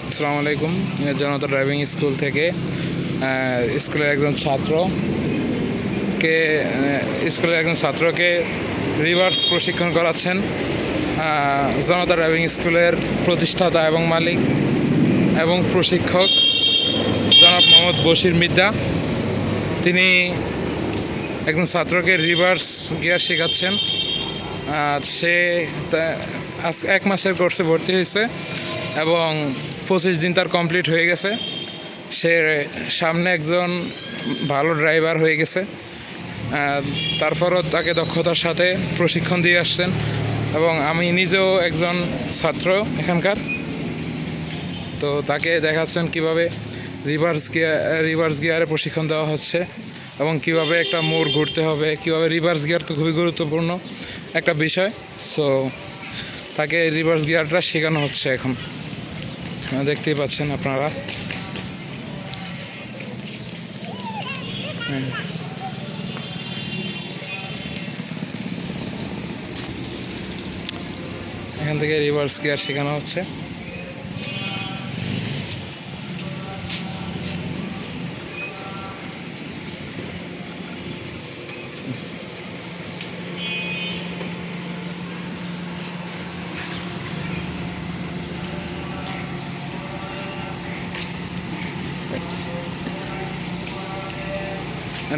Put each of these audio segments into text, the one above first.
আসসালামু আলাইকুম। জনতা driving school থেকে স্কুলের একজন ছাত্রকে রিভার্স প্রশিক্ষণ করাচ্ছেন জনতা ড্রাইভিং স্কুলের প্রতিষ্ঠাতা এবং মালিক এবং প্রশিক্ষক জনাব মোহাম্মদ বশির মির্জা। তিনি একজন ছাত্রকে রিভার্স গিয়ার শেখাচ্ছেন। সে আজ 1 মাসের কোর্সে ভর্তি হয়েছে এবং 25 দিন তার কমপ্লিট হয়ে গেছে। সে সামনে একজন ভালো ড্রাইভার হয়ে গেছে। তারপরও তাকে দক্ষতার সাথে প্রশিক্ষণ দিয়ে আসছেন এবং আমি নিজেও একজন ছাত্র এখানকার। তো তাকে দেখাচ্ছেন কিভাবে রিভার্স গিয়ারে প্রশিক্ষণ দেওয়া হচ্ছে এবং কিভাবে একটা মোড় ঘুরতে হবে, কিভাবে রিভার্স গিয়ার তো খুবই গুরুত্বপূর্ণ একটা বিষয়। সো তাকে রিভার্স গিয়ারটা শেখানো হচ্ছে এখন, দেখতেই পাচ্ছেন আপনারা। এখান থেকে রিভার্স গিয়ার শেখানো হচ্ছে।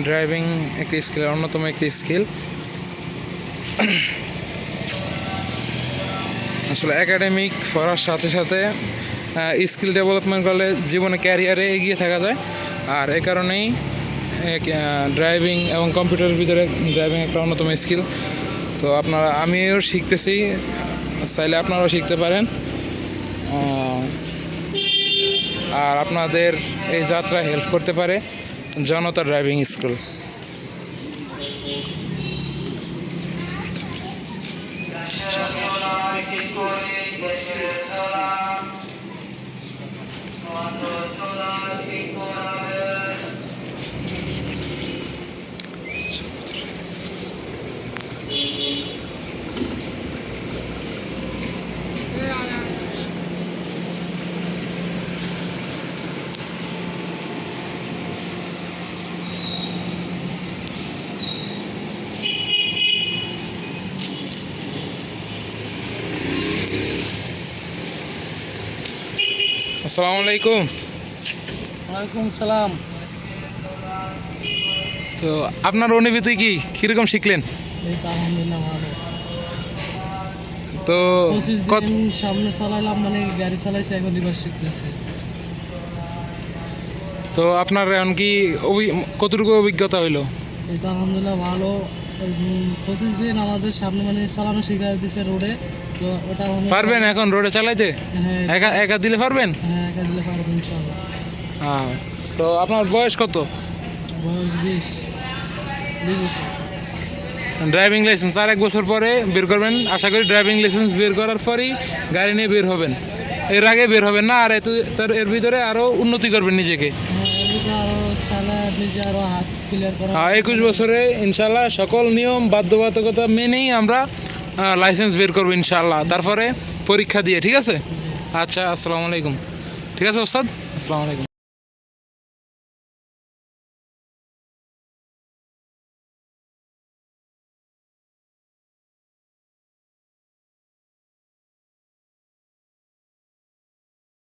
ড্রাইভিং একটি স্কিল, অন্যতম একটি স্কিল। আসলে একাডেমিক পড়ার সাথে সাথে স্কিল ডেভেলপমেন্ট করলে জীবনে ক্যারিয়ারে এগিয়ে থাকা যায়। আর এই কারণেই ড্রাইভিং এবং কম্পিউটারের ভিতরে ড্রাইভিং একটা অন্যতম স্কিল। তো আমিও শিখতেছি, চাইলে আপনারাও শিখতে পারেন। আর আপনাদের এই যাত্রা হেল্প করতে পারে জনতা ড্রাইভিং স্কুল। আসসালামু আলাইকুম। ওয়ালাইকুম সালাম। তো আপনার অনুভূতি কীরকম শিখলেন? এই তো আলহামদুলিল্লাহ ভালো। তো 25 দিন সামনে চালাইলাম, মানে গাড়ি চালাইছি, এখন রিভার্স শিখতেছি। তো আপনার এখন কতটুকু অভিজ্ঞতা হইলো? এই তো আলহামদুলিল্লাহ ভালো। 25 দিন আমাদের সামনে মানে চালানো শিখাই দিছে রোডে। তো ওটা পারবেন এখন রোডে চালাইতে? হ্যাঁ, একা দিলে পারবেন? হ্যাঁ একা দিলে পারবো ইনশাআল্লাহ। হ্যাঁ। তো আপনার বয়স কত? বয়স 20 বছর। ড্রাইভিং লাইসেন্স আর 1 বছর পরে বের করবেন আশা করি। ড্রাইভিং লাইসেন্স বের করার পরেই গাড়ি নিয়ে বের হবেন, এর আগে বের হবেন না। আর এর ভিতরে আরও উন্নতি করবেন নিজেকে। হ্যাঁ, 21 বছরে ইনশাল্লাহ সকল নিয়ম বাধ্যবাধকতা মেনেই আমরা লাইসেন্স বের করবো ইনশাল্লাহ, তারপরে পরীক্ষা দিয়ে। ঠিক আছে? আচ্ছা, আসসালামু আলাইকুম। ঠিক আছে ওস্তাদ, আসসালামু আলাইকুম।